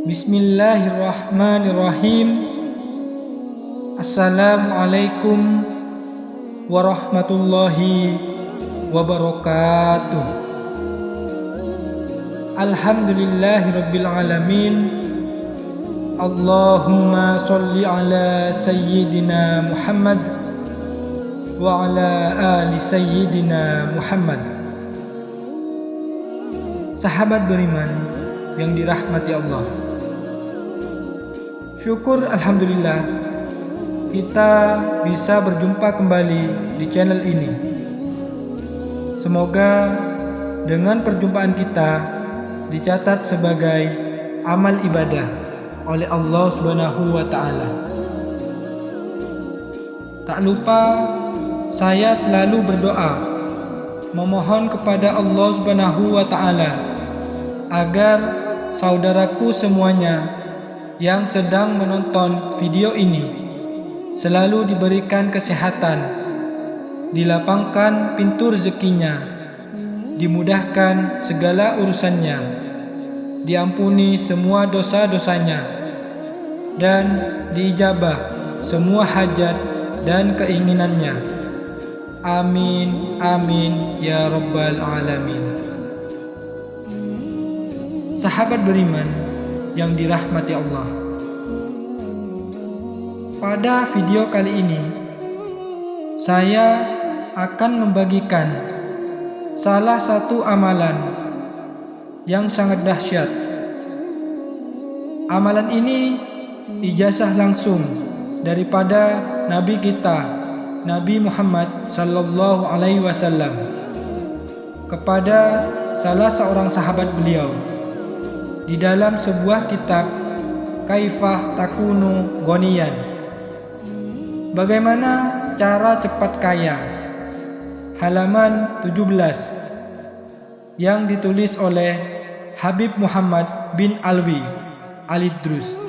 Bismillahirrahmanirrahim. Assalamualaikum warahmatullahi wabarakatuh. Alhamdulillahirabbil alamin. Allahumma sholli ala sayyidina Muhammad wa ala ali sayyidina Muhammad. Sahabat beriman yang dirahmati Allah, syukur alhamdulillah kita bisa berjumpa kembali di channel ini. Semoga dengan perjumpaan kita dicatat sebagai amal ibadah oleh Allah Subhanahu wa taala. Tak lupa saya selalu berdoa memohon kepada Allah Subhanahu wa taala agar saudaraku semuanya yang sedang menonton video ini selalu diberikan kesehatan, dilapangkan pintu rezekinya, dimudahkan segala urusannya, diampuni semua dosa-dosanya, dan diijabah semua hajat dan keinginannya. Amin, amin, ya rabbal alamin. Sahabat beriman yang dirahmati Allah, pada video kali ini saya akan membagikan salah satu amalan yang sangat dahsyat. Amalan ini ijazah langsung daripada Nabi kita, Nabi Muhammad sallallahu alaihi wasallam, kepada salah seorang sahabat beliau di dalam sebuah kitab Kaifah Takunu Ghaniyan, bagaimana cara cepat kaya, halaman 17, yang ditulis oleh Habib Muhammad bin Alwi Al-Idrus,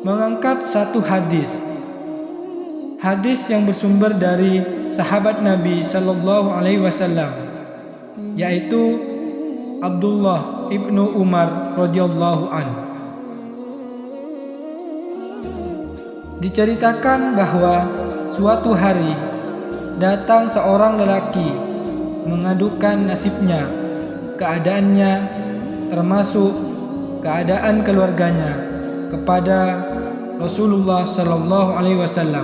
mengangkat satu hadis yang bersumber dari sahabat Nabi sallallahu alaihi wasallam, yaitu Abdullah ibnu Umar radhiyallahu an. Diceritakan bahwa suatu hari datang seorang lelaki mengadukan nasibnya, keadaannya, termasuk keadaan keluarganya, kepada Rasulullah sallallahu alaihi wasallam.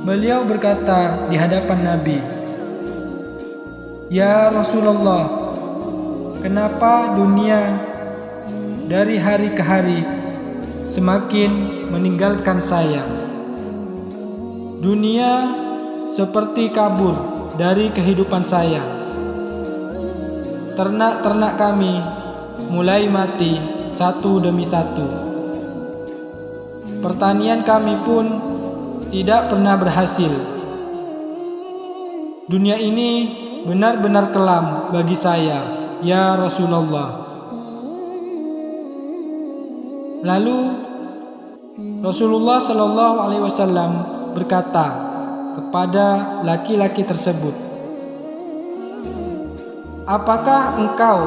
Beliau berkata di hadapan Nabi, "Ya Rasulullah, kenapa dunia dari hari ke hari semakin meninggalkan saya? Dunia seperti kabur dari kehidupan saya. Ternak-ternak kami mulai mati satu demi satu. Pertanian kami pun tidak pernah berhasil. Dunia ini benar-benar kelam bagi saya, ya Rasulullah." Lalu Rasulullah Shallallahu Alaihi Wasallam berkata kepada laki-laki tersebut, "Apakah engkau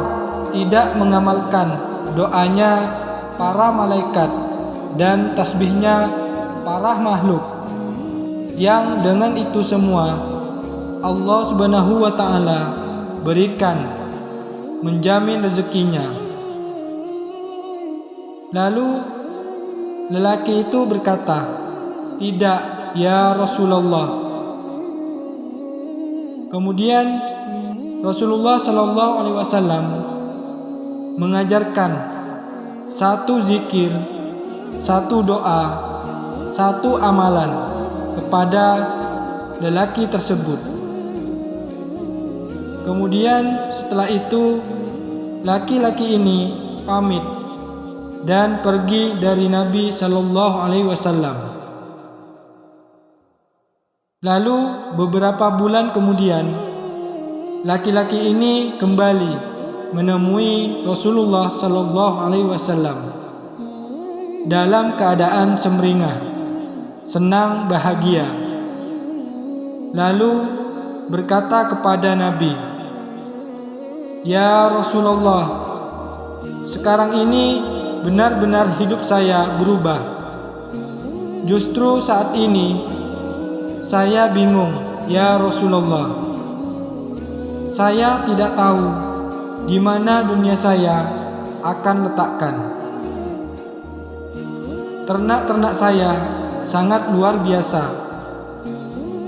tidak mengamalkan doanya para malaikat dan tasbihnya para makhluk, yang dengan itu semua Allah Subhanahu wa taala berikan, menjamin rezekinya?" Lalu lelaki itu berkata, "Tidak, ya Rasulullah." Kemudian Rasulullah sallallahu alaihi wasallam mengajarkan satu zikir, satu doa, satu amalan kepada lelaki tersebut. Kemudian setelah itu laki-laki ini pamit dan pergi dari Nabi sallallahu alaihi wasallam. Lalu beberapa bulan kemudian laki-laki ini kembali menemui Rasulullah sallallahu alaihi wasallam. dalam keadaan sumringah, senang bahagia. Lalu berkata kepada Nabi, "Ya Rasulullah, sekarang ini benar-benar hidup saya berubah. Justru saat ini saya bingung, ya Rasulullah. Saya tidak tahu di mana dunia saya akan letakkan. Ternak-ternak saya sangat luar biasa.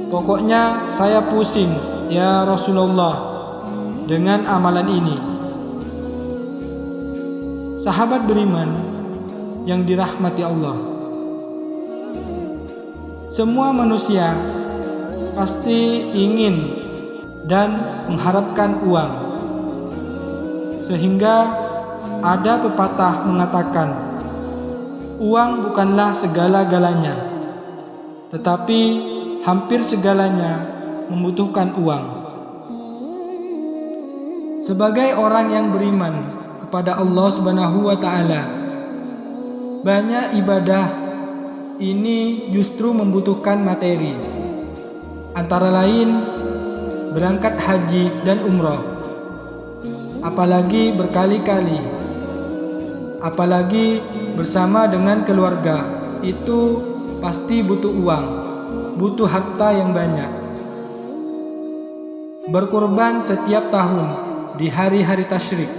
Pokoknya saya pusing, ya Rasulullah, dengan amalan ini." Sahabat beriman yang dirahmati Allah, semua manusia pasti ingin dan mengharapkan uang. Sehingga ada pepatah mengatakan, uang bukanlah segala-galanya, tetapi hampir segalanya membutuhkan uang. Sebagai orang yang beriman kepada Allah Subhanahu wa Ta'ala, banyak ibadah ini justru membutuhkan materi, antara lain berangkat haji dan umroh, apalagi berkali-kali, apalagi bersama dengan keluarga. Itu pasti butuh uang, butuh harta yang banyak. Berkorban setiap tahun di hari-hari tasyrik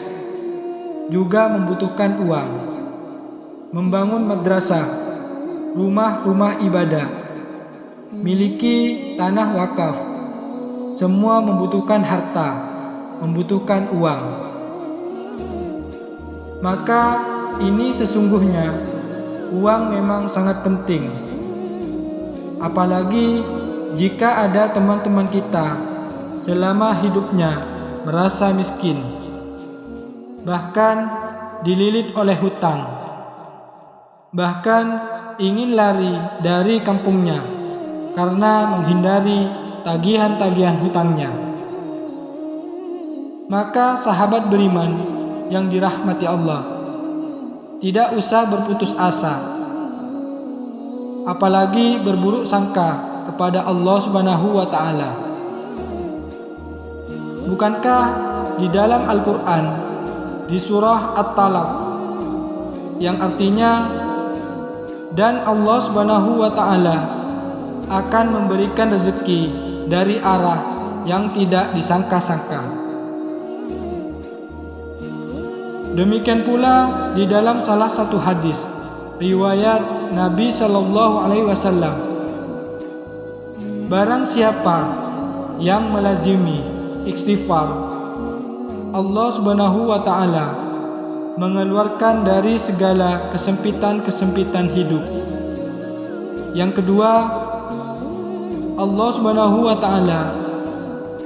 juga membutuhkan uang. Membangun madrasah, rumah-rumah ibadah, miliki tanah wakaf, semua membutuhkan harta, membutuhkan uang. Maka ini sesungguhnya uang memang sangat penting. Apalagi jika ada teman-teman kita selama hidupnya merasa miskin, bahkan dililit oleh hutang, bahkan ingin lari dari kampungnya karena menghindari tagihan-tagihan hutangnya. Maka sahabat beriman yang dirahmati Allah, tidak usah berputus asa, apalagi berburuk sangka kepada Allah Subhanahu wa Ta'ala. Bukankah di dalam Al-Quran, di surah At-Talaq, yang artinya, dan Allah Subhanahu wa Ta'ala akan memberikan rezeki dari arah yang tidak disangka-sangka. Demikian pula di dalam salah satu hadis riwayat Nabi Sallallahu Alaihi Wasallam, barang siapa yang melazimi istighfar, Allah Subhanahu wa Ta'ala mengeluarkan dari segala kesempitan-kesempitan hidup. Yang kedua, Allah Subhanahu wa Ta'ala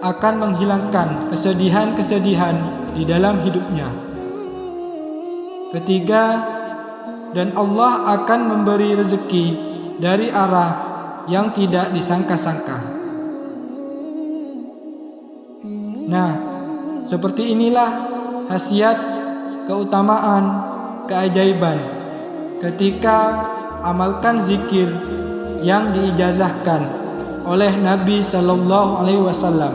akan menghilangkan kesedihan-kesedihan di dalam hidupnya. Ketiga, dan Allah akan memberi rezeki dari arah yang tidak disangka-sangka. Nah, seperti inilah khasiat, keutamaan, keajaiban ketika amalkan zikir yang diijazahkan oleh Nabi Sallallahu Alaihi Wasallam.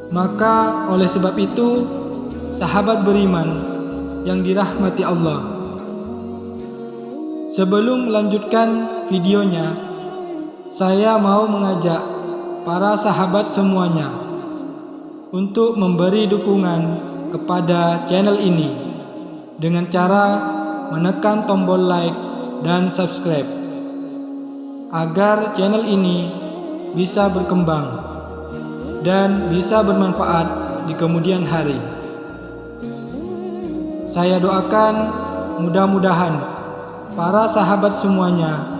Maka oleh sebab itu, sahabat beriman yang dirahmati Allah, sebelum melanjutkan videonya, saya mau mengajak para sahabat semuanya untuk memberi dukungan kepada channel ini dengan cara menekan tombol like dan subscribe agar channel ini bisa berkembang dan bisa bermanfaat di kemudian hari. Saya doakan mudah-mudahan para sahabat semuanya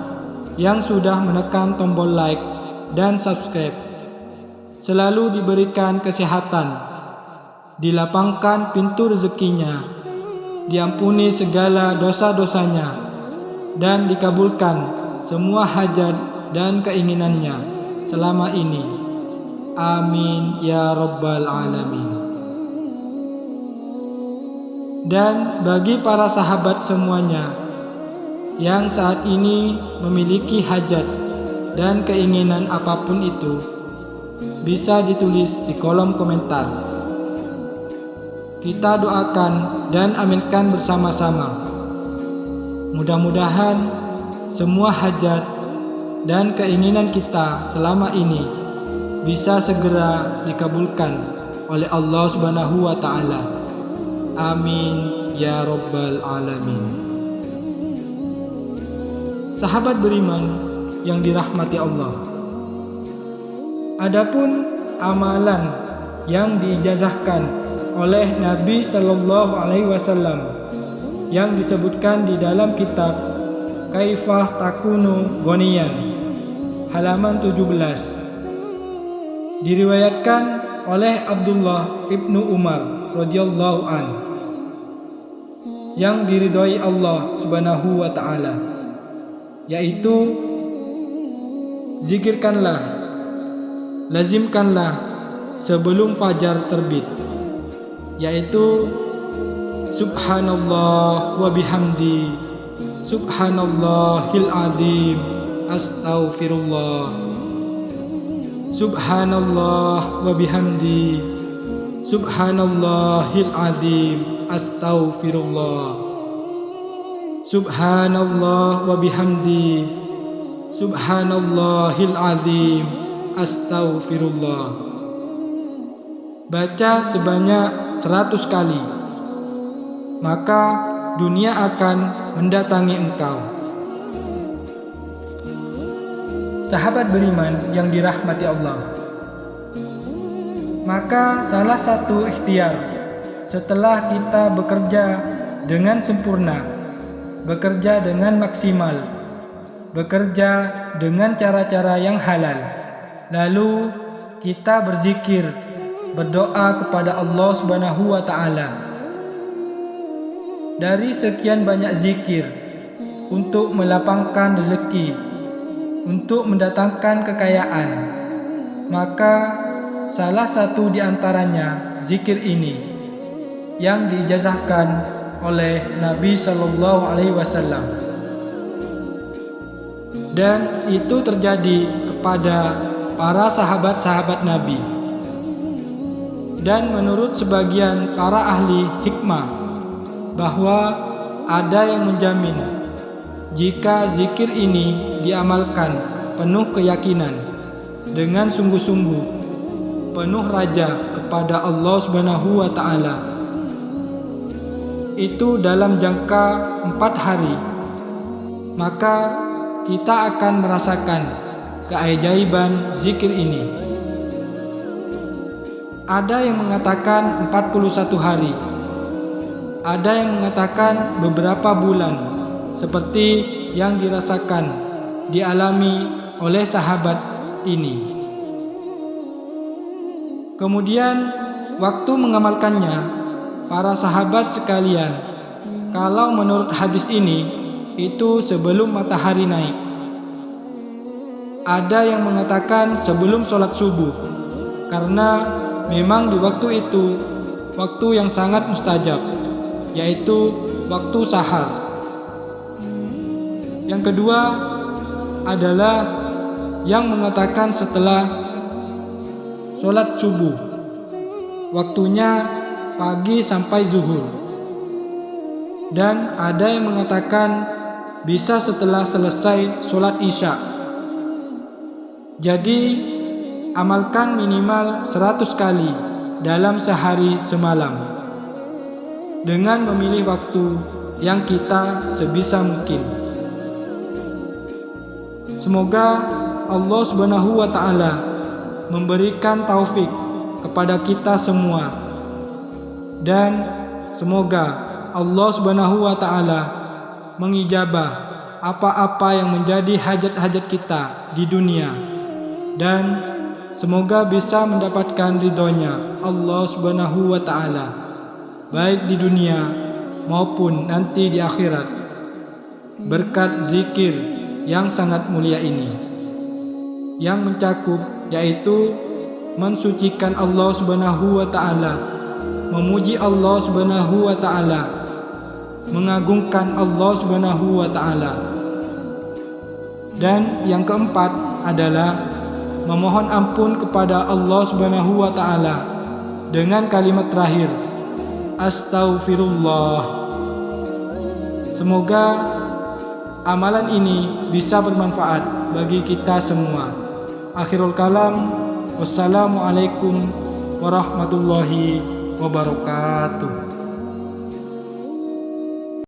yang sudah menekan tombol like dan subscribe selalu diberikan kesehatan, dilapangkan pintu rezekinya, diampuni segala dosa-dosanya, dan dikabulkan semua hajat dan keinginannya selama ini. Amin ya rabbal alamin. dan bagi para sahabat semuanya yang saat ini memiliki hajat dan keinginan apapun itu, bisa ditulis di kolom komentar. Kita doakan dan aminkan bersama-sama. Mudah-mudahan semua hajat dan keinginan kita selama ini bisa segera dikabulkan oleh Allah Subhanahu wa Ta'ala. Amin ya Rabbal Alamin. Sahabat beriman yang dirahmati Allah, adapun amalan yang diijazahkan oleh Nabi Sallallahu Alaihi Wasallam yang disebutkan di dalam kitab Kaifah Takunu Ghaniyan halaman 17, diriwayatkan oleh Abdullah ibnu Umar radhiyallahu an, yang diridhoi Allah Subhanahu wa Ta'ala, yaitu zikirkanlah, lazimkanlah sebelum fajar terbit, yaitu subhanallah wa bihamdi, subhanallahil azim, astaghfirullah, subhanallah wa bihamdi, subhanallahil azim, astaghfirullah, subhanallah wa bihamdi, subhanallahil azim, astaghfirullah. Baca sebanyak 100 kali, maka dunia akan mendatangi engkau. Sahabat beriman yang dirahmati Allah, maka salah satu ikhtiar setelah kita bekerja dengan sempurna, bekerja dengan maksimal, bekerja dengan cara-cara yang halal, lalu kita berzikir, berdoa kepada Allah Subhanahu wa Ta'ala. Dari sekian banyak zikir untuk melapangkan rezeki, untuk mendatangkan kekayaan, maka salah satu di antaranya zikir ini yang diijazahkan oleh Nabi Sallallahu Alaihi Wasallam, dan itu terjadi kepada para sahabat-sahabat Nabi. Dan menurut sebagian para ahli hikmah, bahwa ada yang menjamin jika zikir ini diamalkan penuh keyakinan, dengan sungguh-sungguh, penuh raja kepada Allah Subhanahu wa Ta'ala, itu dalam jangka 4 hari, maka kita akan merasakan keajaiban zikir ini. Ada yang mengatakan 41 hari, ada yang mengatakan beberapa bulan, seperti yang dirasakan, dialami oleh sahabat ini. Kemudian waktu mengamalkannya, para sahabat sekalian, kalau menurut hadis ini, itu sebelum matahari naik. Ada yang mengatakan sebelum sholat subuh, karena memang di waktu itu waktu yang sangat mustajab, yaitu waktu sahar. Yang kedua adalah yang mengatakan setelah sholat subuh, waktunya pagi sampai zuhur. Dan ada yang mengatakan bisa setelah selesai sholat isya. Jadi amalkan minimal 100 kali dalam sehari semalam, dengan memilih waktu yang kita sebisa mungkin. Semoga Allah Subhanahu wa Ta'ala memberikan taufik kepada kita semua, dan semoga Allah Subhanahu wa Ta'ala mengijabah apa-apa yang menjadi hajat-hajat kita di dunia, dan semoga bisa mendapatkan ridhonya Allah Subhanahu wa Ta'ala, baik di dunia maupun nanti di akhirat, berkat zikir yang sangat mulia ini, yang mencakup yaitu mensucikan Allah Subhanahu wa Ta'ala, memuji Allah Subhanahu wa Ta'ala, mengagungkan Allah Subhanahu wa taala. Dan yang keempat adalah memohon ampun kepada Allah Subhanahu wa taala dengan kalimat terakhir, Astaghfirullah. Semoga amalan ini bisa bermanfaat bagi kita semua. Akhirul kalam, wassalamualaikum warahmatullahi wabarakatuh.